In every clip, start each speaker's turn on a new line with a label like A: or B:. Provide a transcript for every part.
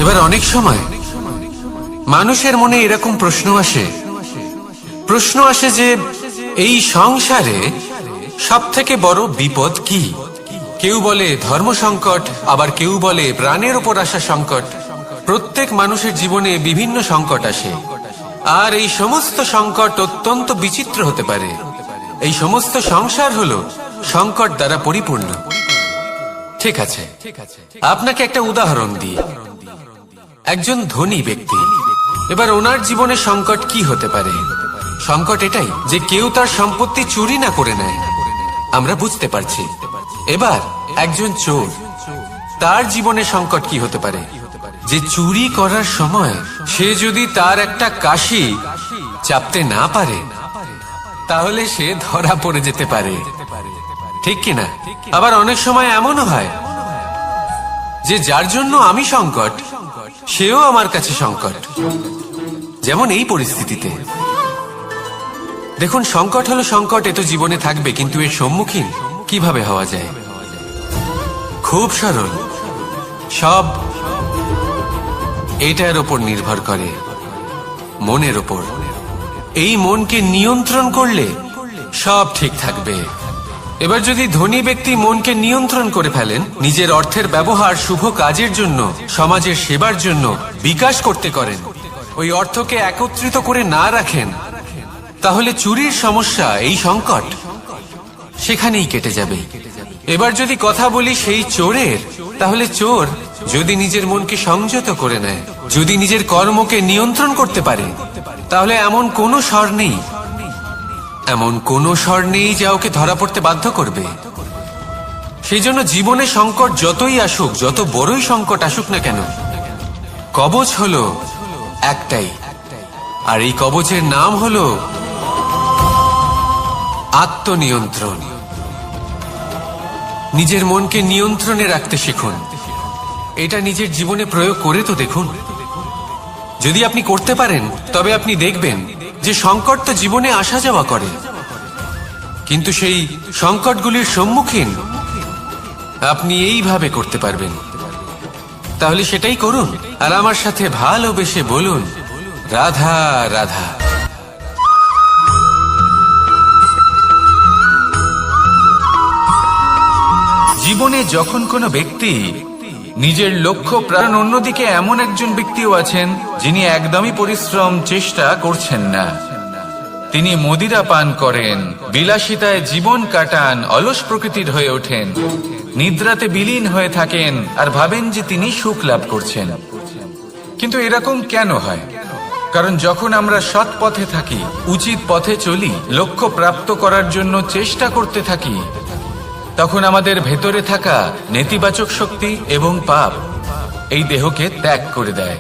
A: এবার অনেক সময় মানুষের মনে এরকম প্রশ্ন আসে যে এই সংসারে সবথেকে বড় বিপদ কি? কেউ বলে ধর্ম সংকট, আবার কেউ বলে প্রাণের উপর আসা সংকট। প্রত্যেক মানুষের জীবনে বিভিন্ন সংকট আসে, আর এই সমস্ত সংকট অত্যন্ত বিচিত্র হতে পারে। এই সমস্ত সংসার হলো সংকট দ্বারা পরিপূর্ণ। ঠিক আছে, আপনাকে একটা উদাহরণ দিই। একজন ধনী ব্যক্তি, এবার ওনার জীবনে সংকট কি হতে পারে? সংকট এটাই যে কেউ তার সম্পত্তি চুরি না করে নেয়, আমরা বুঝতে পারছি। এবার একজন চোর, তার জীবনে সংকট কি হতে পারে? যে চুরি করার সময় সে যদি তার একটা কাশি চাপতে না পারে, তাহলে সে ধরা পড়ে যেতে পারে, ঠিক কিনা? আবার অনেক সময় এমনও হয় যে যার জন্য আমি সংকট, সেও আমার কাছে সংকট। যেমন এই পরিস্থিতিতে দেখুন, সংকট হলো সংকট, এ তো জীবনে থাকবে, কিন্তু এর সম্মুখীন কিভাবে হওয়া যায়? খুব সরল। সব এটার ওপর নির্ভর করে, মনের ওপর। এই মনকে নিয়ন্ত্রণ করলে সব ঠিক থাকবে। এবার যদি ধনী ব্যক্তি মনকে নিয়ন্ত্রণ করে ফেলেন, নিজের অর্থের ব্যবহার শুভ কাজের জন্য, সমাজের সেবার জন্য বিকাশ করতে করেন, ওই অর্থকে একত্রিত করে না রাখেন, তাহলে চুরির সমস্যা, এই সংকট সেখানেই কেটে যাবে। এবার যদি কথা বলি সেই চোরের, তাহলে চোর যদি নিজের মনকে সংযত করে নেয়, যদি নিজের কর্মকে নিয়ন্ত্রণ করতে পারে, তাহলে এমন কোনো স্বর নেই যা ওকে ধরা পড়তে বাধ্য করবে। সেই জন্য জীবনে সংকট যতই আসুক, যত বড়ই সংকট আসুক না কেন, কবচ হলো একটাই, আর এই কবচের নাম হলো আত্মনিয়ন্ত্রণ। নিজের মনকে নিয়ন্ত্রণে রাখতে শিখুন। এটা নিজের জীবনে প্রয়োগ করে তো দেখুন। যদি আপনি করতে পারেন, তবে আপনি দেখবেন যে সংকট তো জীবনে আসা যাওয়া করে, কিন্তু সেই সংকটগুলির সম্মুখীন আপনি এইভাবে করতে পারবেন। তাহলে সেটাই করুন, আর আমার সাথে ভালোবেসে বলুন, রাধা রাধা।
B: জীবনে যখন কোনো ব্যক্তি নিজের লক্ষ্য প্রাণ, অন্যদিকে এমন একজন ব্যক্তিও আছেন যিনি একদমই পরিশ্রম চেষ্টা করছেন না। তিনি মদিরা পান করেন, বিলাসিতায় জীবন কাটান, অলস প্রকৃতির হয়ে ওঠেন, নিদ্রাতে বিলীন হয়ে থাকেন, আর ভাবেন যে তিনি সুখ লাভ করছেন। কিন্তু এরকম কেন হয়? কারণ যখন আমরা সৎ পথে থাকি, উচিত পথে চলি, লক্ষ্য প্রাপ্ত করার জন্য চেষ্টা করতে থাকি, তখন আমাদের ভেতরে থাকা নেতিবাচক শক্তি এবং পাপ এই দেহকে ত্যাগ করে দেয়।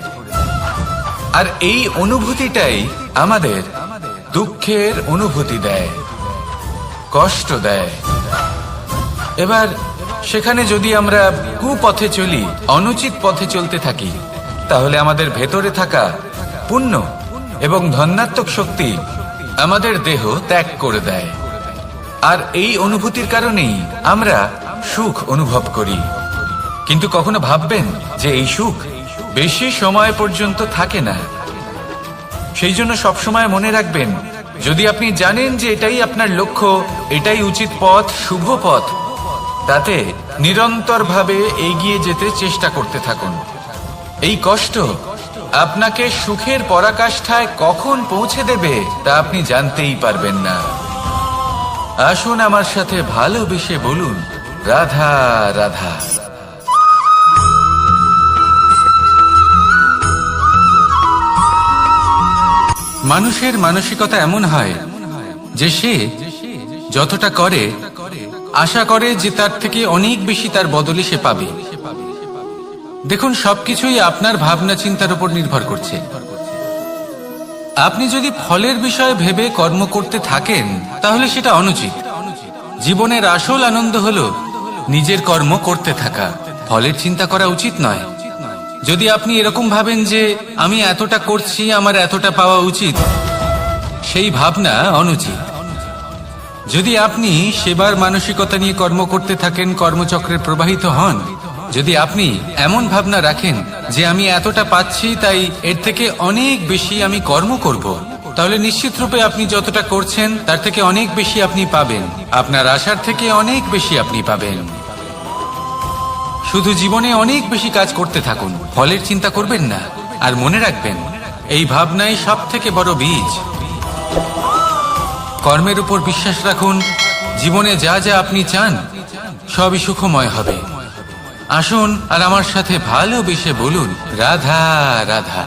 B: আর এই অনুভূতিটাই আমাদের দুঃখের অনুভূতি দেয়, কষ্ট দেয়। এবার সেখানে যদি আমরা কুপথে চলি, অনুচিত পথে চলতে থাকি, তাহলে আমাদের ভেতরে থাকা পুণ্য এবং ধনাত্মক শক্তি আমাদের দেহ ত্যাগ করে দেয়। আর এই অনুভূতির কারণেই আমরা সুখ অনুভব করি। কিন্তু কখনো ভাববেন যে এই সুখ বেশি সময় পর্যন্ত থাকে না। সেই জন্য সবসময় মনে রাখবেন, যদি আপনি জানেন যে এটাই আপনার লক্ষ্য, এটাই উচিত পথ, শুভ পথ, তাতে নিরন্তরভাবে এগিয়ে যেতে চেষ্টা করতে থাকুন। এই কষ্ট আপনাকে সুখের পরাকাষ্ঠায় কখন পৌঁছে দেবে তা আপনি জানতেই পারবেন না। আসুন আমার সাথে ভালোবেসে বলুন, রাধা রাধা।
A: মানুষের মানসিকতা এমন হয় যে সে যতটা করে, আশা করে যে তার থেকে অনেক বেশি তার বদলে সে পাবে। দেখুন, সবকিছুই আপনার ভাবনা চিন্তার উপর নির্ভর করছে। আপনি যদি ফলের বিষয়ে ভেবে কর্ম করতে থাকেন, তাহলে সেটা অনুচিত। জীবনের আসল আনন্দ হলো নিজের কর্ম করতে থাকা, ফলের চিন্তা করা উচিত নয়। যদি আপনি এরকম ভাবেন যে আমি এতটা করছি, আমার এতটা পাওয়া উচিত, সেই ভাবনা অনুচিত। যদি আপনি সেবার মানসিকতা নিয়ে কর্ম করতে থাকেন, কর্মচক্রে প্রবাহিত হন, যদি আপনি এমন ভাবনা রাখেন যে আমি এতটা পাচ্ছি, তাই এর থেকে অনেক বেশি আমি কর্ম করব, তাহলে নিশ্চিত রূপে আপনি যতটা করছেন তার থেকে অনেক বেশি আপনি পাবেন। আপনার আশার থেকে অনেক বেশি আপনি পাবেন। শুধু জীবনে অনেক বেশি কাজ করতে থাকুন, ফলের চিন্তা করবেন না। আর মনে রাখবেন, এই ভাবনাই সব থেকে বড় বীজ। কর্মের উপর বিশ্বাস রাখুন। জীবনে যা যা আপনি চান সবই সুখময় হবে। আসুন আর আমার সাথে ভালোবেসে বলুন, রাধা রাধা।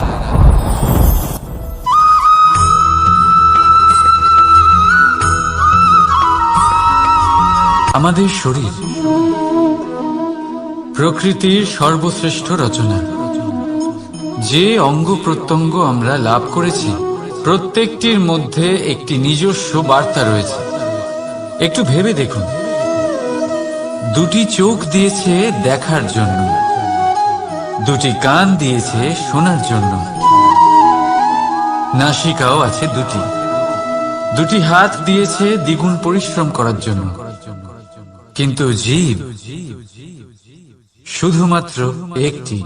C: আমাদের শরীর প্রকৃতির সর্বশ্রেষ্ঠ রচনা। যে অঙ্গ প্রত্যঙ্গ আমরা লাভ করেছি, প্রত্যেকটির মধ্যে একটি নিজস্ব বার্তা রয়েছে। একটু ভেবে দেখুন, দুটি চোখ দিয়েছে দেখার জন্য, দুটি কান দিয়েছে শোনার জন্য, নাসিকাও আছে দুটি, দুটি হাত দিয়েছে দ্বিগুণ পরিশ্রম করার জন্য। কিন্তু জীব শুধুমাত্র একটি।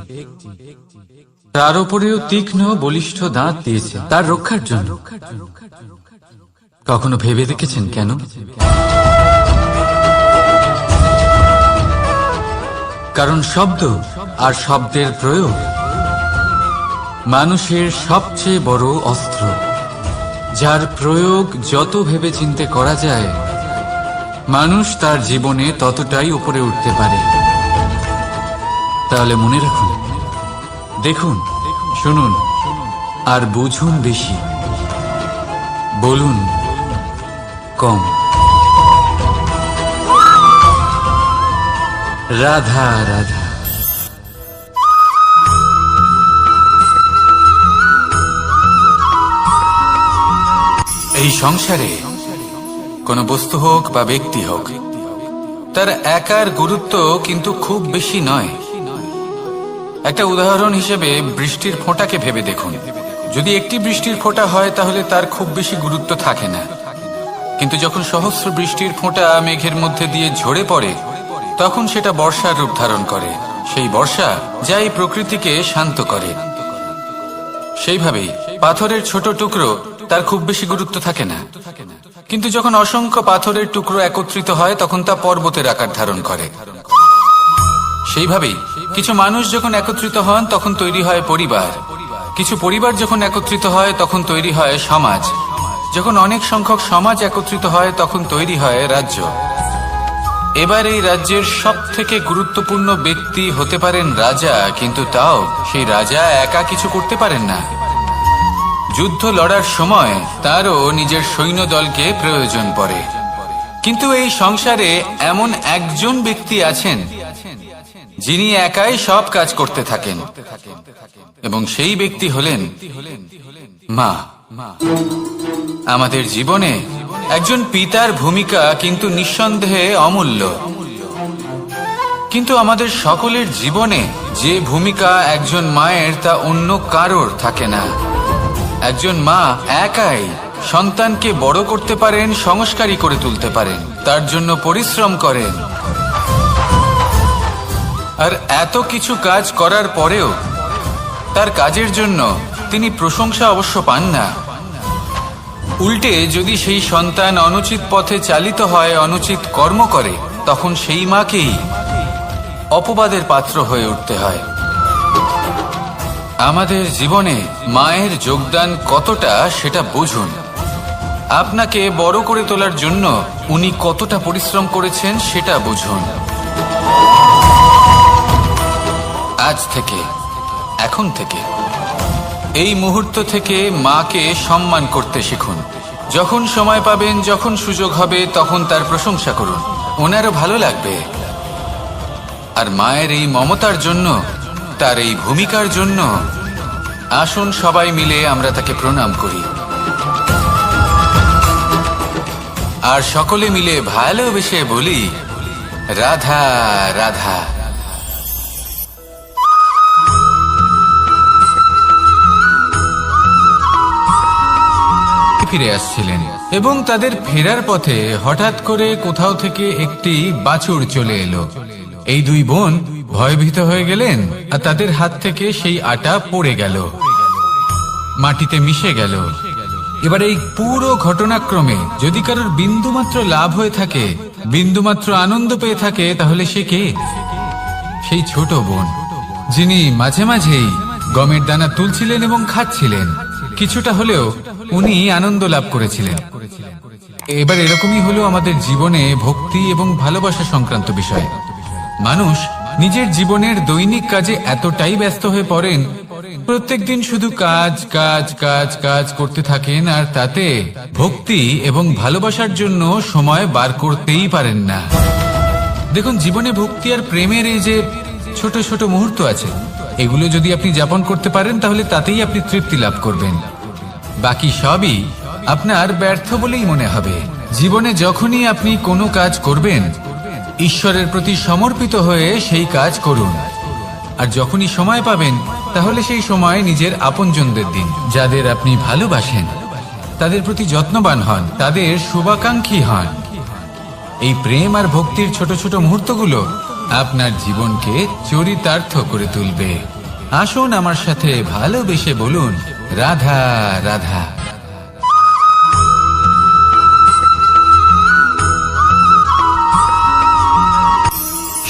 C: তার উপরেও তীক্ষ্ণ বলিষ্ঠ দাঁত দিয়েছে তার রক্ষার জন্য। কখনো ভেবে দেখেছেন কেন? কারণ শব্দ আর শব্দের প্রয়োগ মানুষের সবচেয়ে বড় অস্ত্র, যার প্রয়োগ যত ভেবেচিন্তে করা যায়, মানুষ তার জীবনে ততটাই উপরে উঠতে পারে। তাহলে মনে রাখুন, দেখুন, শুনুন আর বুঝুন বেশি, বলুন কম। রাধা রাধা।
A: এই সংসারে কোনো বস্তু হোক বা ব্যক্তি হোক, তার একার গুরুত্ব কিন্তু খুব বেশি নয়। একটা উদাহরণ হিসেবে বৃষ্টির ফোঁটাকে ভেবে দেখুন। যদি একটি বৃষ্টির ফোঁটা হয় তাহলে তার খুব বেশি গুরুত্ব থাকে না, কিন্তু যখন সহস্র বৃষ্টির ফোঁটা মেঘের মধ্যে দিয়ে ঝরে পড়ে, তখন সেটা বর্ষার রূপ ধারণ করে। সেই বর্ষা যা এই প্রকৃতিকে শান্ত করে। সেইভাবেই পাথরের ছোট টুকরো, তার খুব বেশি গুরুত্ব থাকে না, কিন্তু যখন অসংখ্য পাথরের টুকরো একত্রিত হয় তখন তা পর্বতের আকার ধারণ করে। সেইভাবেই কিছু মানুষ যখন একত্রিত হন তখন তৈরি হয় পরিবার, কিছু পরিবার যখন একত্রিত হয় তখন তৈরি হয় সমাজ, যখন অনেক সংখ্যক সমাজ একত্রিত হয় তখন তৈরি হয় রাজ্য। এবার এই রাজ্যের সব থেকে গুরুত্বপূর্ণ ব্যক্তি হতে পারেন রাজা, কিন্তু তাও সেই রাজা একা কিছু করতে পারেন না। যুদ্ধ লড়ার সময় তারও নিজের সৈন্যদলকে প্রয়োজন পড়ে। কিন্তু এই সংসারে এমন একজন ব্যক্তি আছেন যিনি একাই সব কাজ করতে থাকেন, এবং সেই ব্যক্তি হলেন মা। আমাদের জীবনে একজন পিতার ভূমিকা কিন্তু নিঃসন্দেহে অমূল্য, কিন্তু আমাদের সকলের জীবনে যে ভূমিকা একজন মায়ের তা অন্য কারোর থাকে না। একজন মা একাই সন্তানকে বড় করতে পারেন, সংস্কারী করে তুলতে পারেন, তার জন্য পরিশ্রম করেন। আর এত কিছু কাজ করার পরেও তার কাজের জন্য তিনি প্রশংসা অবশ্য পান না। উল্টে যদি সেই সন্তান অনুচিত পথে চালিত হয়, অনুচিত কর্ম করে, তখন সেই মাকেই অপবাদের পাত্র হয়ে উঠতে হয়। আমাদের জীবনে মায়ের যোগদান কতটা সেটা বুঝুন। আপনাকে বড় করে তোলার জন্য উনি কতটা পরিশ্রম করেছেন সেটা বুঝুন। আজ থেকে, এখন থেকে, এই মুহূর্ত থেকে মাকে সম্মান করতে শিখুন। যখন সময় পাবেন, যখন সুযোগ হবে, তখন তার প্রশংসা করুন, ওনারও ভালো লাগবে। আর মায়ের এই মমতার জন্য, তার এই ভূমিকার জন্য আসুন সবাই মিলে আমরা তাকে প্রণাম করি, আর সকলে মিলে ভালোবেসে বলি, রাধা রাধা। ফিরে আসছিলেন এবং তাদের ফেরার পথে হঠাৎ করে কোথাও থেকে একটি বাছুর চলে এলো। এই দুই বোন
B: ভয়ভীত হয়ে গেলেন আর তাদের হাত থেকে সেই আটা পড়ে গেল, মাটিতে মিশে গেল। এবার এই পুরো ঘটনাক্রমে যদি কারোর বিন্দুমাত্র লাভ হয়ে থাকে, বিন্দুমাত্র আনন্দ পেয়ে থাকে, তাহলে সে কে? সেই ছোট বোন, যিনি মাঝে মাঝেই গমের দানা তুলছিলেন এবং খাচ্ছিলেন। কিছুটা হলেও উনি আনন্দ লাভ করেছিলেন। এবার এরকমই হলো আমাদের জীবনে ভক্তি এবং ভালোবাসা সংক্রান্ত বিষয়। মানুষ নিজের জীবনের দৈনিক কাজে এতটাই ব্যস্ত হয়ে পড়েন, প্রত্যেকদিন শুধু কাজ কাজ কাজ কাজ করতে থাকেন, আর তাতে ভক্তি এবং ভালোবাসার জন্য সময় বার করতেই পারেন না। দেখুন, জীবনে ভক্তি আর প্রেমের এই যে ছোট ছোট মুহূর্ত আছে, এগুলো যদি আপনি যাপন করতে পারেন তাহলে তাতেই আপনি তৃপ্তি লাভ করবেন। বাকি সবই আপনার ব্যর্থ বলেই মনে হবে। জীবনে যখনই আপনি কোনো কাজ করবেন, ঈশ্বরের প্রতি সমর্পিত হয়ে সেই কাজ করুন। আর যখনই সময় পাবেন, তাহলে সেই সময় নিজের আপনজনদের দিন। যাদের আপনি ভালোবাসেন তাদের প্রতি যত্নবান হন, তাদের শুভাকাঙ্ক্ষী হন। এই প্রেম আর ভক্তির ছোট ছোট মুহূর্তগুলো আপনার জীবনকে চরিতার্থ করে তুলবে। আসুন আমার সাথে ভালোবেসে বলুন, রাধা রাধা।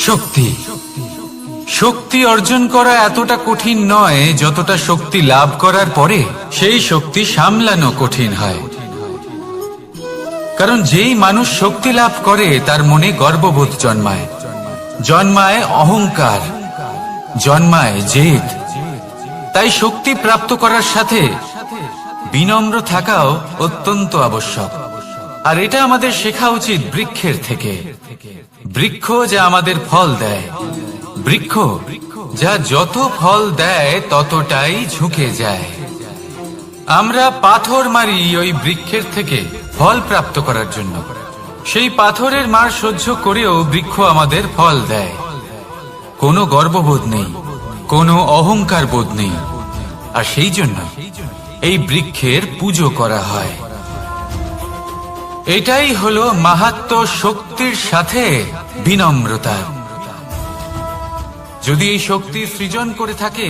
B: শক্তি শক্তি অর্জন করা এতটা কঠিন নয় যতটা শক্তি লাভ করার পরে সেই শক্তি সামলানো কঠিন হয়। কারণ যেই মানুষ শক্তি লাভ করে তার মনে গর্ববোধ জন্মায়, জন্মায় অহংকার, জন্মায় জেদ। তাই শক্তি প্রাপ্ত করার সাথে বিনম্র থাকাও অত্যন্ত আবশ্যক। আর এটা আমাদের শেখা উচিত বৃক্ষের থেকে। বৃক্ষ যা আমাদের ফল দেয়, বৃক্ষ যা যত ফল দেয় ততটাই ঝুঁকে যায়। আমরা পাথর মারি ওই বৃক্ষের থেকে ফল প্রাপ্ত করার জন্য। সেই পাথরের মার সহ্য করেও বৃক্ষ আমাদের ফল দেয়। কোনো গর্ববোধ নেই, কোনো অহংকার বোধ নেই। আর সেই জন্য এই বৃক্ষের পুজো করা হয়। এটাই হলো মাহাত্ম্য শক্তির সাথে বিনম্রতা। যদি এই শক্তি সৃজন করে থাকে,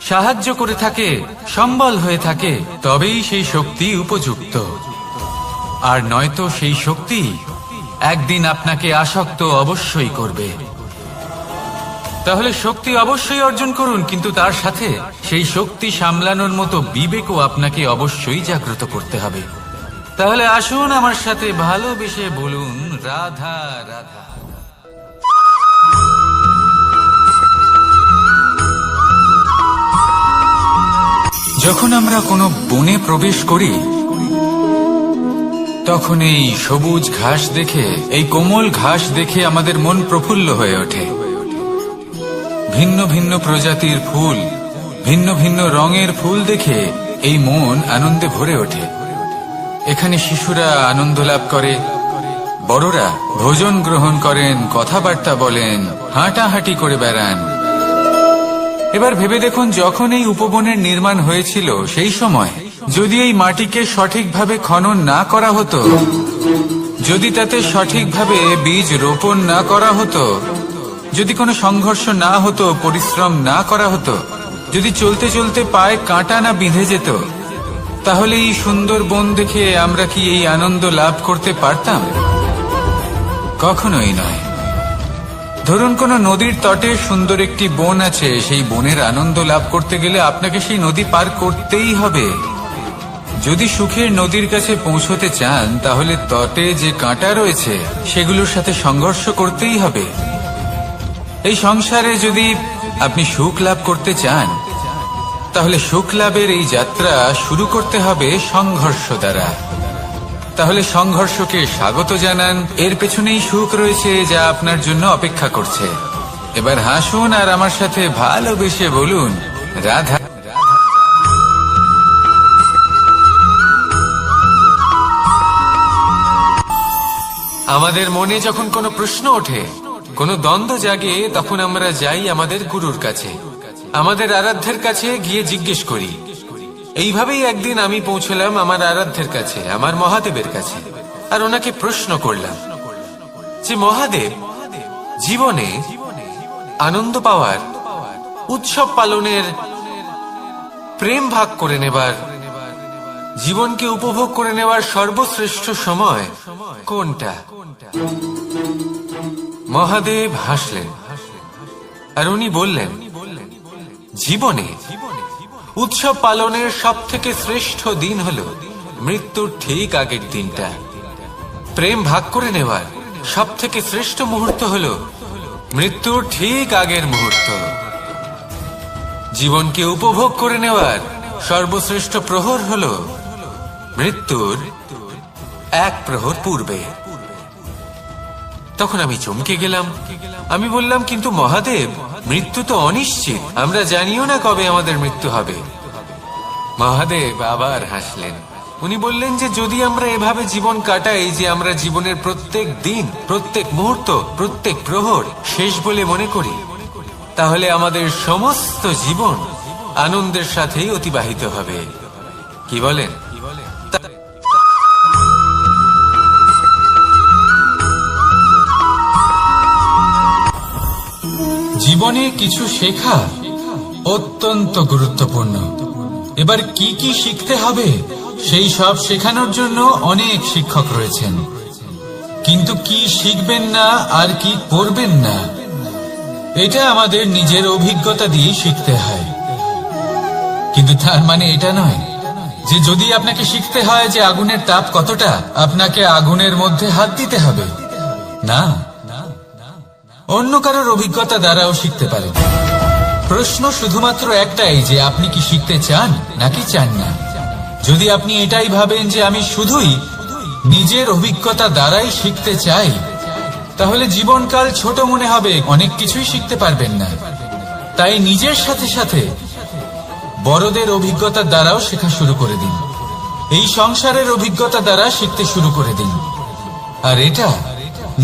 B: সাহায্য করে থাকে, সম্বল হয়ে থাকে, তবেই সেই শক্তি উপযুক্ত। আর নয়তো সেই শক্তি একদিন আপনাকে আসক্ত অবশ্যই করবে। তাহলে শক্তি অবশ্যই অর্জন করুন, কিন্তু তার সাথে সেই শক্তি সামলানোর মতো বিবেকও আপনাকে অবশ্যই জাগ্রত করতে হবে। তাহলে আসুন আমার সাথে ভালোবেসে বলুন, রাধা রাধা। যখন আমরা কোনো বনে প্রবেশ করি, তখন এই সবুজ ঘাস দেখে, এই কোমল ঘাস দেখে আমাদের মন প্রফুল্ল হয়ে ওঠে। ভিন্ন ভিন্ন প্রজাতির ফুল, ভিন্ন ভিন্ন রঙের ফুল দেখে এই মন আনন্দে ভরে ওঠে। এখানে শিশুরা আনন্দ লাভ করে, বড়রা ভোজন গ্রহণ করেন, কথাবার্তা বলেন, হাঁটাহাঁটি করে বেড়ান। এবার ভেবে দেখুন, যখন এই উপবনের নির্মাণ হয়েছিল সেই সময় যদি এই মাটিকে সঠিকভাবে খনন না করা হতো, যদি তাতে সঠিকভাবে বীজ রোপণ না করা হতো, যদি কোনো সংঘর্ষ না হতো, পরিশ্রম না করা হতো, যদি চলতে চলতে পায়ে কাঁটা না বিঁধে যেত, তাহলে এই সুন্দর বন দেখে আমরা কি এই আনন্দ লাভ করতে পারতাম? কখনোই নয়। ধরুন কোনো নদীর তটে সুন্দর একটি বন আছে, সেই বনের আনন্দ লাভ করতে গেলে আপনাকে সেই নদী পার করতেই হবে। যদি সুখের নদীর কাছে পৌঁছতে চান, তাহলে তটে যে কাঁটা রয়েছে সেগুলোর সাথে সংঘর্ষ করতেই হবে। এই সংসারে যদি আপনি সুখ লাভ করতে চান, তাহলে সুখ লাভের এই যাত্রা শুরু করতে হবে সংঘর্ষ দ্বারা। তাহলে সংঘর্ষকে স্বাগত জানান, এর পেছনেই সুখ রয়েছে যা আপনার জন্য অপেক্ষা করছে। এবার হাসুন আর আমার সাথে ভালোবেসে বলুন, রাধা।
A: আমাদের মনে যখন কোনো প্রশ্ন ওঠে, কোনো দ্বন্দ্ব জাগে, তখন আমরা যাই আমাদের গুরুর কাছে, আমাদের আরাধ্যের কাছে গিয়ে জিজ্ঞেস করি। এইভাবেই একদিন আমি পৌঁছলাম আমার আরাধ্যের কাছে, আমার মহাদেবের কাছে, আর ওনাকে প্রশ্ন করলাম যে মহাদেব, জীবনে আনন্দ পাওয়ার, উৎসব পালনের, প্রেম ভাগ করে নেবার, জীবনকে উপভোগ করে নেওয়ার সর্বশ্রেষ্ঠ সময় কোনটা? মহাদেব হাসলেন আর উনি বললেন, জীবনে উৎসব পালনের সব থেকে শ্রেষ্ঠ দিন হলো মৃত্যুর ঠিক আগের দিনটা। প্রেম ভাগ করে নেওয়ার সব থেকে শ্রেষ্ঠ মুহূর্ত হলো মৃত্যুর ঠিক আগের মুহূর্ত। জীবনকে উপভোগ করে নেওয়ার সর্বশ্রেষ্ঠ প্রহর হলো মৃত্যুর এক প্রহর পূর্বে। তখন আমি চমকে গেলাম। আমি বললাম, কিন্তু মহাদেব, মৃত্যু তো অনিশ্চিত, আমরা জানিও না কবে আমাদের মৃত্যু হবে। মহাদেব আবার হাসলেন। উনি বললেন যে যদি আমরা এভাবে জীবন কাটাই যে আমরা জীবনের প্রত্যেক দিন, প্রত্যেক মুহূর্ত, প্রত্যেক প্রহর শেষ বলে মনে করি, তাহলে আমাদের সমস্ত জীবন আনন্দের সাথেই অতিবাহিত হবে। কি বলেন?
C: জীবনে কিছু শেখা অত্যন্ত গুরুত্বপূর্ণ। এবার কি কি শিখতে হবে সেই সব শেখানোর জন্য অনেক শিক্ষক রয়েছেন, কিন্তু কি শিখবেন না আর কি করবেন না এটা আমাদের নিজের অভিজ্ঞতা দিয়ে শিখতে হয়। কিন্তু তার মানে এটা নয় যে যদি আপনাকে শিখতে হয় যে আগুনের তাপ কতটা, আপনাকে আগুনের মধ্যে হাত দিতে হবে। না, অন্য কারোর অভিজ্ঞতা দ্বারাও শিখতে পারেন। প্রশ্ন শুধুমাত্র একটাই যে আপনি কি শিখতে চান নাকি চান না। যদি আপনি এটাই ভাবেন যে আমি শুধুই নিজের অভিজ্ঞতা দ্বারাই শিখতে চাই, তাহলে জীবনকাল ছোট মনে হবে, অনেক কিছুই শিখতে পারবেন না। তাই নিজের সাথে সাথে বড়দের অভিজ্ঞতার দ্বারাও শেখা শুরু করে দিন। এই সংসারের অভিজ্ঞতা দ্বারা শিখতে শুরু করে দিন। আর এটা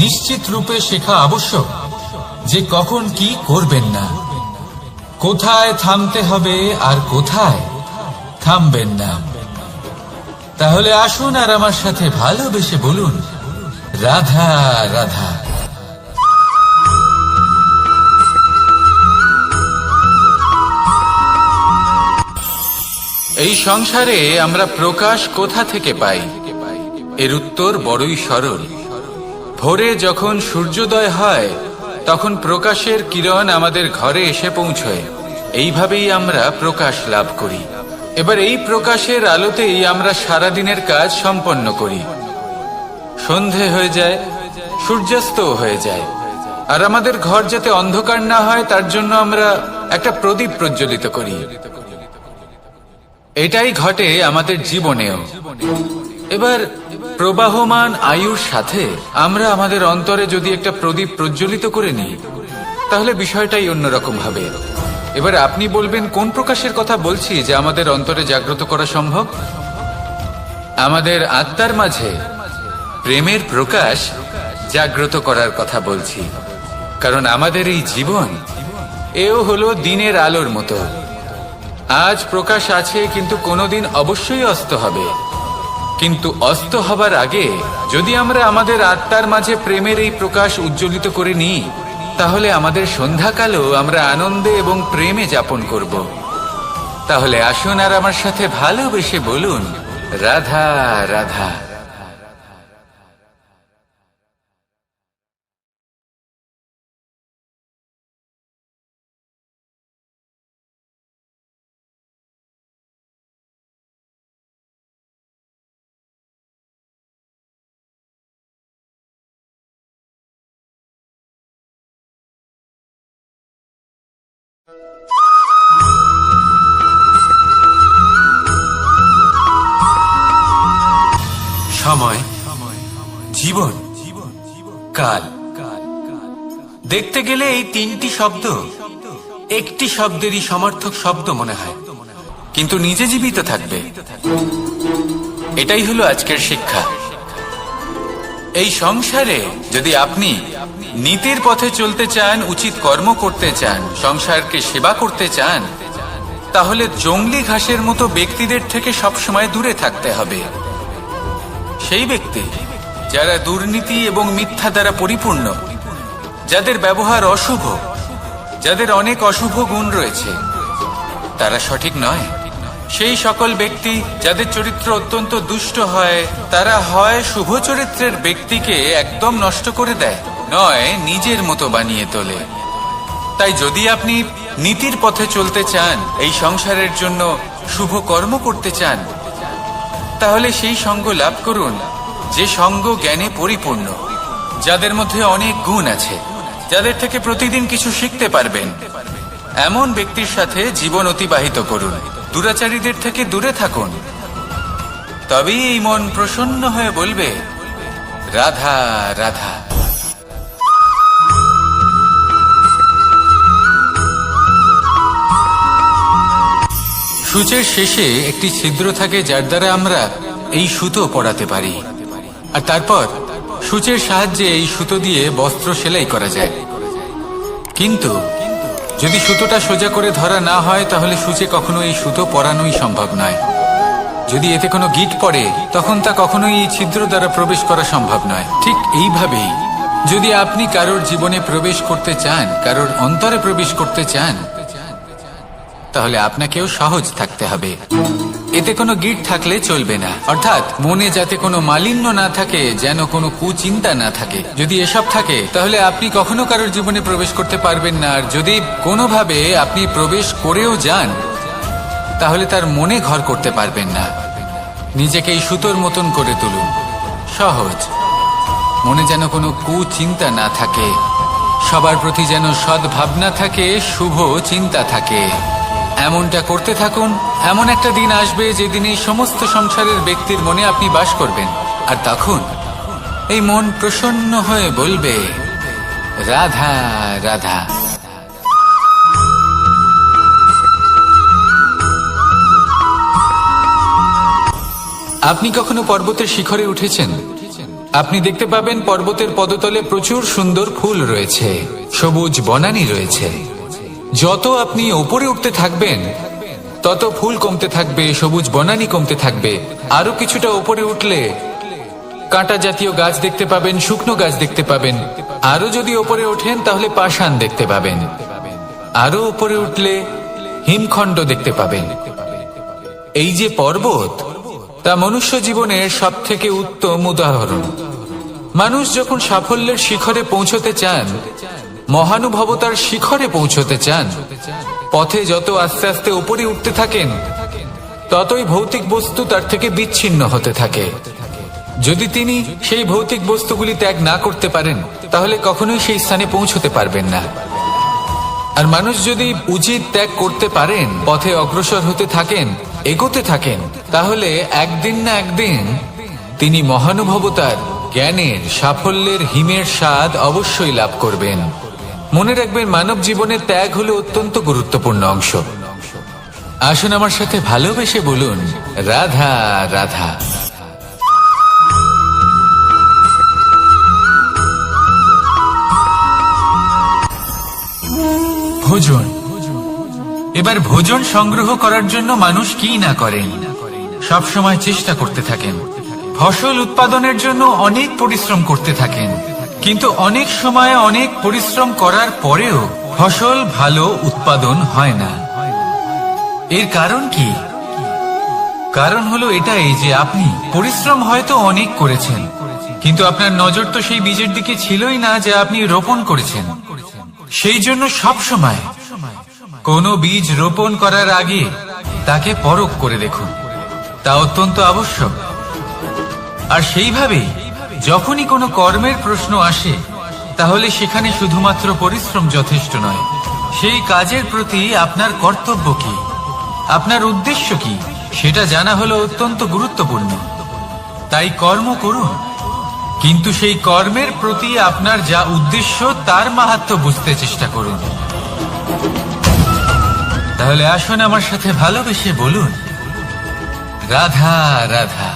C: নিশ্চিত রূপে শেখা আবশ্যক যে কখন কি করবেন না, কোথায় থামতে হবে আর কোথায় থামবেন না। তাহলে আসুন আর আমার সাথে ভালোবেসে বলুন, রাধা রাধা।
B: এই সংসারে আমরা প্রকাশ কোথা থেকে পাই? এর উত্তর বড়ই সরল। ভোরে যখন সূর্যোদয় হয় তখন প্রকাশের কিরণ আমাদের ঘরে এসে পৌঁছয়। এইভাবেই আমরা প্রকাশ লাভ করি। এবার এই প্রকাশের আলোতেই আমরা সারাদিনের কাজ সম্পন্ন করি। সন্ধে হয়ে যায়, সূর্যাস্ত হয়ে যায়, আর আমাদের ঘর যাতে অন্ধকার না হয় তার জন্য আমরা একটা প্রদীপ প্রজ্বলিত করি। এটাই ঘটে আমাদের জীবনেও। এবার প্রবাহমান আয়ুর সাথে আমরা আমাদের অন্তরে যদি একটা প্রদীপ প্রজ্বলিত করে নিই, তাহলে বিষয়টাই অন্যরকম হবে। এবার আপনি বলবেন, কোন প্রকাশের কথা বলছি যে আমাদের অন্তরে জাগ্রত করা সম্ভব? আমাদের আত্মার মাঝে প্রেমের প্রকাশ জাগ্রত করার কথা বলছি। কারণ আমাদের এই জীবন এও হলো দিনের আলোর মতো। আজ প্রকাশ আছে, কিন্তু কোনোদিন অবশ্যই অস্ত হবে। কিন্তু অস্ত হবার আগে যদি আমরা আমাদের আত্মার মাঝে প্রেমের এই প্রকাশ উজ্জ্বলিত করে নিই, তাহলে আমাদের সন্ধ্যাকালও আমরা আনন্দে এবং প্রেমে যাপন করব। তাহলে আসুন আর আমার সাথে ভালোবেসে বলুন, রাধা রাধা।
A: সময়, জীবন, কাল। দেখতে গেলে এই তিনটি শব্দ একটি শব্দেরই সমার্থক শব্দ মনে হয়,
B: কিন্তু নিজে জীবিত থাকবে। এটাই হলো আজকের শিক্ষা। এই সংসারে যদি আপনি নীতির পথে চলতে চান, উচিত কর্ম করতে চান, সংসারকে সেবা করতে চান, তাহলে জংলি ঘাসের মতো ব্যক্তিদের থেকে সবসময় দূরে থাকতে হবে। সেই ব্যক্তি যারা দুর্নীতি এবং মিথ্যা দ্বারা পরিপূর্ণ, যাদের ব্যবহার অশুভ, যাদের অনেক অশুভ গুণ রয়েছে, তারা সঠিক নয়। সেই সকল ব্যক্তি যাদের চরিত্র অত্যন্ত দুষ্ট হয়, তারা হয় শুভ চরিত্রের ব্যক্তিকে একদম নষ্ট করে দেয়, নয় নিজের মতো বানিয়ে তোলে। তাই যদি আপনি নীতির পথে চলতে চান, এই সংসারের জন্য শুভ কর্ম করতে চান, তাহলে সেই সঙ্গ লাভ করুন যে সঙ্গ জ্ঞানে পরিপূর্ণ, যাদের মধ্যে অনেক গুণ আছে, যাদের থেকে প্রতিদিন কিছু শিখতে পারবেন। এমন ব্যক্তির সাথে জীবন অতিবাহিত করুন, দুরাচারীদের থেকে দূরে থাকুন। তবেই এই মন প্রসন্ন হয়ে বলবে, রাধা রাধা।
A: সূচের শেষে একটি ছিদ্র থাকে, যার দ্বারা আমরা এই সুতো পরাতে পারি, আর তারপর সূচের সাহায্যে এই সুতো দিয়ে বস্ত্র সেলাই করা যায়। কিন্তু যদি সুতোটা সোজা করে ধরা না হয়, তাহলে সূচে কখনো এই সুতো পরানোই সম্ভব নয়। যদি এতে কোনো গিঁট পড়ে, তখন তা কখনোই এই ছিদ্র দ্বারা প্রবেশ করা সম্ভব নয়। ঠিক এইভাবেই যদি আপনি কারোর জীবনে প্রবেশ করতে চান, কারোর অন্তরে প্রবেশ করতে চান, তাহলে আপনাকেও সহজ থাকতে হবে। এতে কোনো গিঁট থাকলে চলবে না, অর্থাৎ মনে যাতে কোনো মালিন্য না থাকে, যেন কোনো কুচিন্তা না থাকে। যদি এসব থাকে, তাহলে আপনি কখনো কারোর জীবনে প্রবেশ করতে পারবেন না। আর যদি কোনোভাবে আপনি প্রবেশ করেও যান, তাহলে তার মনে ঘর করতে পারবেন না। নিজেকে এই সুতোর মতন করে তুলুন, সহজ। মনে যেন কোনো কুচিন্তা না থাকে, সবার প্রতি যেন সদ্ভাবনা থাকে, শুভ চিন্তা থাকে। এমনটা করতে থাকুন। এমন একটা দিন আসবে যেদিন এই সমস্ত সংসারের ব্যক্তির মনে আপনি বাস করবেন, আর তখন এই মন প্রসন্ন হয়ে বলবে, রাধা রাধা। আপনি কখনো পর্বতের শিখরে উঠেছেন? আপনি দেখতে পাবেন পর্বতের পদতলে প্রচুর সুন্দর ফুল রয়েছে, সবুজ বনানী রয়েছে। যত আপনি ওপরে উঠতে থাকবেন, তত ফুল কমতে থাকবে, সবুজ বনানী কমতে থাকবে। আরো কিছুটা ওপরে উঠলে কাঁটা জাতীয় গাছ দেখতে পাবেন, শুকনো গাছ দেখতে পাবেন। আরো যদি ওপরে ওঠেন, তাহলে পাষাণ দেখতে পাবেন। আরো ওপরে উঠলে হিমখণ্ড দেখতে পাবেন। এই যে পর্বত, তা মনুষ্য জীবনের সব থেকে উত্তম উদাহরণ। মানুষ যখন সাফল্যের শিখরে পৌঁছতে চান, মহানুভবতার শিখরে পৌঁছতে চান, পথে যত আস্তে আস্তে উপরে উঠতে থাকেন, ততই ভৌতিক বস্তু তার থেকে বিচ্ছিন্ন হতে থাকে। যদি তিনি সেই ভৌতিক বস্তুগুলি ত্যাগ না করতে পারেন, তাহলে কখনোই সেই স্থানে পৌঁছতে পারবেন না। আর মানুষ যদি উচিত ত্যাগ করতে পারেন, পথে অগ্রসর হতে থাকেন, এগোতে থাকেন, তাহলে একদিন না একদিন তিনি মহানুভবতার, জ্ঞানের, সাফল্যের হিমের স্বাদ অবশ্যই লাভ করবেন। মনে রাখবেন, মানব জীবনে ত্যাগ হলো অত্যন্ত গুরুত্বপূর্ণ অংশ। আসুন আমার সাথে ভালোবেসে বলুন, রাধা রাধা।
B: ভোজন। এবার ভোজন সংগ্রহ করার জন্য মানুষ কি না করেন, সব সময় চেষ্টা করতে থাকেন। ফসল উৎপাদনের জন্য অনেক পরিশ্রম করতে থাকেন, কিন্তু অনেক সময় অনেক পরিশ্রম করার পরেও ফসল ভালো উৎপাদন হয় না। এর কারণ কি? কারণ হলো এটাই যে আপনি পরিশ্রম হয়তো অনেক করেছেন, কিন্তু আপনার নজর তো সেই বীজের দিকে ছিলই না যা আপনি রোপণ করেছেন। সেই জন্য সব সময় কোনো বীজ রোপণ করার আগে তাকে পরখ করে দেখুন, তা অত্যন্ত আবশ্যক। আর সেইভাবেই যখনই কোনো কর্মের প্রশ্ন আসে, তাহলে সেখানে শুধুমাত্র পরিশ্রম যথেষ্ট নয়। সেই কাজের প্রতি আপনার কর্তব্য কি, আপনার উদ্দেশ্য কি, সেটা জানা হলো অত্যন্ত গুরুত্বপূর্ণ। তাই কর্ম করুন, কিন্তু সেই কর্মের প্রতি আপনার যা উদ্দেশ্য, তার মাহাত্ম্য বুঝতে চেষ্টা করুন। তাহলে আসুন আমার সাথে ভালোবেসে বলুন, রাধা রাধা।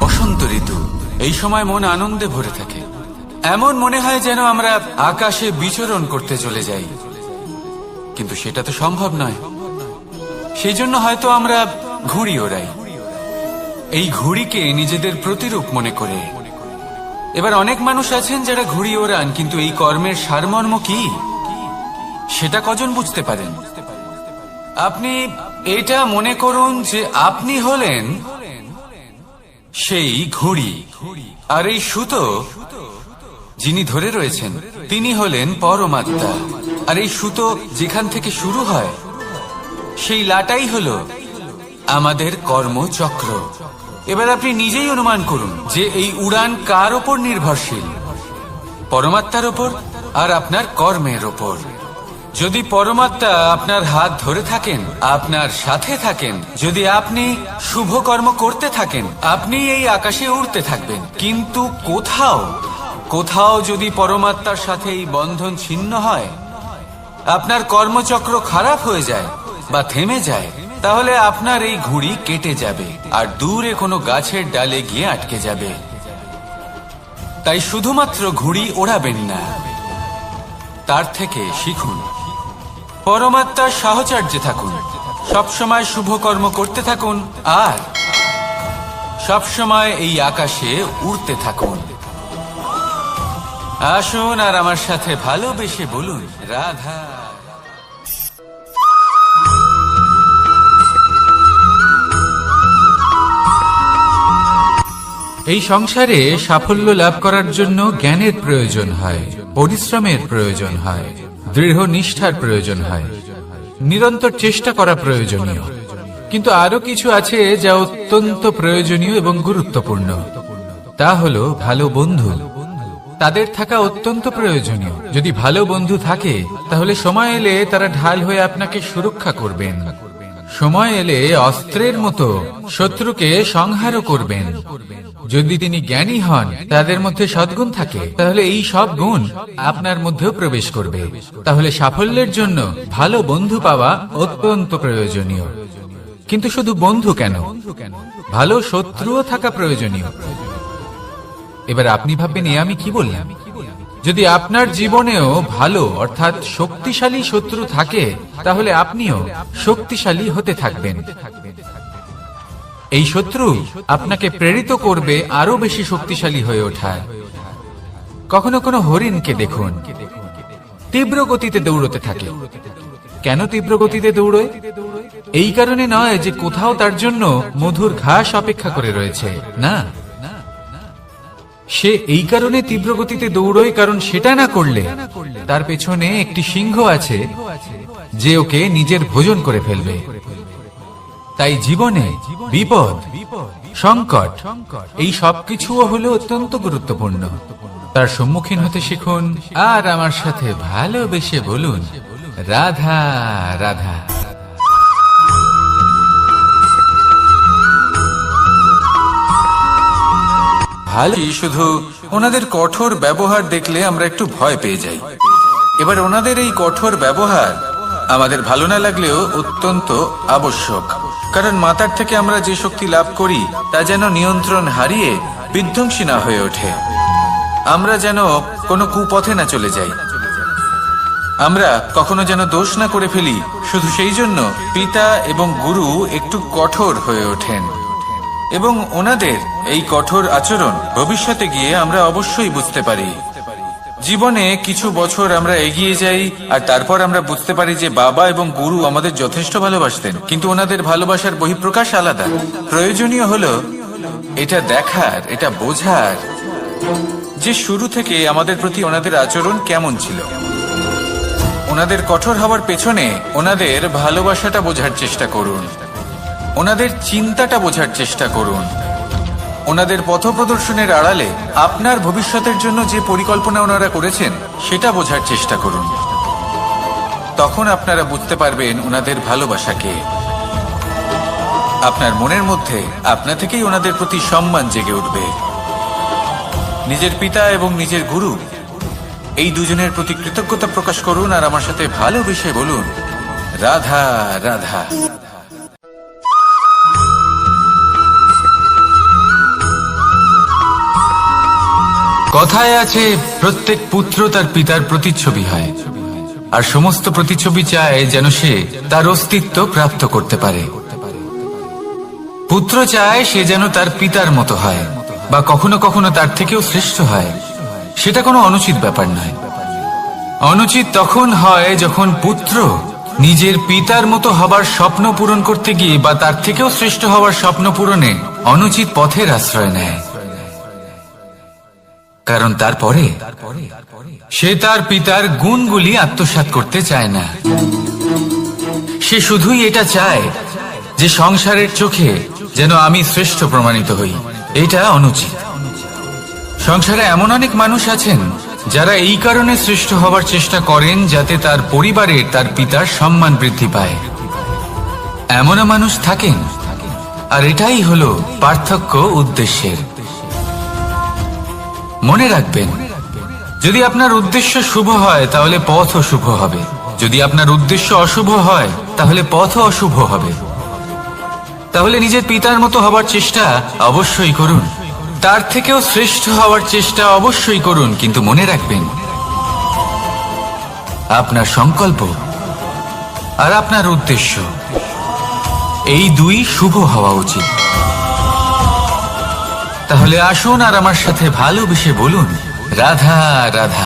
A: বসন্ত ঋতু, এই সময় মন আনন্দে ভরে থাকে। এমন মনে হয় যেন আমরা আকাশে বিচরণ করতে চলে যাই, কিন্তু সেটা তো সম্ভব নয়। সেই জন্য হয়তো আমরা ঘুড়ি ওড়াই, এই ঘুড়িকে নিজেদের প্রতিরূপ মনে করে। এবার অনেক মানুষ আছেন যারা ঘুড়ি ওড়ান, কিন্তু এই কর্মের সারমর্ম কি সেটা কজন বুঝতে পারেন? আপনি এটা মনে করুন যে আপনি হলেন সেই ঘুড়ি, আর এই সুতো যিনি ধরে রয়েছেন তিনি হলেন পরমাত্মা। আর এই সুতো যেখান থেকে শুরু হয় সেই লাটাই হলো আমাদের কর্মচক্র। এবার আপনি নিজেই অনুমান করুন যে এই উড়ান কার ওপর নির্ভরশীল, পরমাত্মার ওপর আর আপনার কর্মের ওপর। যদি পরমাত্মা আপনার হাত ধরে থাকেন, আপনার সাথে থাকেন, যদি আপনি শুভ কর্ম করতে থাকেন, আপনি এই আকাশে উড়তে থাকবেন। কিন্তু কোথাও কোথাও যদি পরমাত্মার সাথে এই বন্ধন ছিন্ন হয়, আপনার কর্মচক্র খারাপ হয়ে যায় বা থেমে যায়, তাহলে আপনার এই ঘুড়ি কেটে যাবে আর দূরে কোনো গাছের ডালে গিয়ে আটকে যাবে। তাই শুধুমাত্র ঘুড়ি ওড়াবেন না, তার থেকে শিখুন, পরমাত্মার সাহচর্যে থাকুন, সবসময় শুভ কর্ম করতে থাকুন আর সবসময় এই আকাশে উড়তে থাকুন। আসুন আর আমার সাথে ভালোবেসে বলুন, রাধা।
B: এই সংসারে সাফল্য লাভ করার জন্য জ্ঞানের প্রয়োজন হয়, পরিশ্রমের প্রয়োজন হয়, দৃঢ় নিষ্ঠার প্রয়োজন হয়, নিরন্তর চেষ্টা করা প্রয়োজনীয়। কিন্তু আরো কিছু আছে যা অত্যন্ত প্রয়োজনীয় এবং গুরুত্বপূর্ণ। তা হলো ভালো বন্ধু। তাদের থাকা অত্যন্ত প্রয়োজনীয়। যদি ভালো বন্ধু থাকে তাহলে সময় এলে তারা ঢাল হয়ে আপনাকে সুরক্ষা করবেন। সময় এলে অস্ত্রের মতো শত্রুকে সংহারও করবেন। যদি তিনি জ্ঞানী হন, তাদের মধ্যে সদ্গুণ থাকে, তাহলে এই সব গুণ আপনার মধ্যেও প্রবেশ করবে। তাহলে সাফল্যের জন্য ভালো বন্ধু পাওয়া অত্যন্ত প্রয়োজনীয়। কিন্তু শুধু বন্ধু কেন, ভালো শত্রুও থাকা প্রয়োজনীয়। এবার আপনি ভাববেন, আমি কি বললাম? যদি আপনার জীবনেও ভালো অর্থাৎ শক্তিশালী শত্রু থাকে, তাহলে আপনিও শক্তিশালী হতে থাকবেন। এই শত্রু আপনাকে প্রেরিত করবে আরো বেশি শক্তিশালী হয়ে ওঠায়। কখনো কোনো হরিণকে দেখুন, তীব্র গতিতে দৌড়তে থাকে। কেন তীব্র গতিতে দৌড়য়? এই কারণে নয় যে কোথাও তার জন্য মধুর ঘাস অপেক্ষা করে রয়েছে, না। সে এই কারণে তীব্র গতিতে দৌড়য় কারণ সেটা না করলে তার পেছনে একটি সিংহ আছে যে ওকে নিজের ভোজন করে ফেলবে। তাই জীবনে বিপদ, সংকট, এই সবকিছুও হলো অত্যন্ত গুরুত্বপূর্ণ। তার সম্মুখীন হতে শিখুন আর আমার সাথে ভালোবেসে বলুন, রাধা রাধা।
A: ভালোই, শুধু ওনাদের কঠোর ব্যবহার দেখলে আমরা একটু ভয় পেয়ে যাই। এবার ওনাদের এই কঠোর ব্যবহার আমাদের ভালো না লাগলেও অত্যন্ত আবশ্যক, কারণ মাতার থেকে আমরা যে শক্তি লাভ করি তা যেন নিয়ন্ত্রণ হারিয়ে বিধ্বংসী না হয়ে ওঠে। আমরা যেন কোনো কুপথে না চলে যাই, আমরা কখনো যেন দোষ না করে ফেলি। শুধু সেই জন্য পিতা এবং গুরু একটু কঠোর হয়ে ওঠেন, এবং ওনাদের এই কঠোর আচরণ ভবিষ্যতে গিয়ে আমরা অবশ্যই বুঝতে পারি। জীবনে কিছু বছর আমরা এগিয়ে যাই আর তারপর আমরা বুঝতে পারি যে বাবা এবং গুরু আমাদের যথেষ্ট ভালোবাসতেন, কিন্তু ওনাদের ভালোবাসার বহিঃপ্রকাশ আলাদা। প্রয়োজনীয় হলো এটা দেখার, এটা বোঝার যে শুরু থেকে আমাদের প্রতি ওনাদের আচরণ কেমন ছিল। ওনাদের কঠোর হওয়ার পেছনে ওনাদের ভালোবাসাটা বোঝার চেষ্টা করুন, ওনাদের চিন্তাটা বোঝার চেষ্টা করুন, ওনাদের পথপ্রদর্শনের আড়ালে আপনার ভবিষ্যতের জন্য যে পরিকল্পনা ওনারা করেছেন সেটা বোঝার চেষ্টা করুন। তখন আপনারা বুঝতে পারবেন ওনাদের ভালোবাসাকে। আপনার মনের মধ্যে আপনা থেকেই ওনাদের প্রতি সম্মান জেগে উঠবে। নিজের পিতা এবং নিজের গুরু এই দুজনের প্রতি কৃতজ্ঞতা প্রকাশ করুন আর আমার সাথে ভালোবেসে বলুন, রাধা রাধা।
B: কথায় আছে, প্রত্যেক পুত্র তার পিতার প্রতিচ্ছবি হয়, আর সমস্ত প্রতিচ্ছবি চায় যেন সে তার অস্তিত্ব প্রাপ্ত করতে পারে। পুত্র চায় সে যেন তার পিতার মতো হয়, বা কখনো কখনো তার থেকেও শ্রেষ্ঠ হয়, সেটা কোনো অনুচিত ব্যাপার নয়। অনুচিত তখন হয় যখন পুত্র নিজের পিতার মতো হবার স্বপ্ন পূরণ করতে গিয়ে বা তার থেকেও শ্রেষ্ঠ হওয়ার স্বপ্ন পূরণে অনুচিত পথের আশ্রয় নেয়। কারণ তারপরে সে তার পিতার গুণগুলি আত্মসাৎ করতে চায় না। সে শুধুই এটা চায় যে সংসারের চোখে যেন আমি শ্রেষ্ঠ প্রমাণিত হই। এটা অনুচিত। সংসারে এমন অনেক মানুষ আছেন যারা এই কারণে শ্রেষ্ঠ হবার চেষ্টা করেন যাতে তার পরিবারের তার পিতার সম্মান বৃদ্ধি পায়। এমনও মানুষ থাকেন, আর এটাই হলো পার্থক্য উদ্দেশ্যের। মনে রাখবেন, যদি আপনার উদ্দেশ্য শুভ হয় তাহলে পথও শুভ হবে, যদি আপনার উদ্দেশ্য অশুভ হয় তাহলে পথও অশুভ হবে। তাহলে নিজের পিতার মতো হবার চেষ্টা অবশ্যই করুন, তার থেকেও শ্রেষ্ঠ হওয়ার চেষ্টা অবশ্যই করুন, কিন্তু মনে রাখবেন আপনার সংকল্প আর আপনার উদ্দেশ্য এই দুই শুভ হওয়া উচিত। তাহলে আসুন আর আমার সাথে ভালোবেসে বলুন, রাধা রাধা।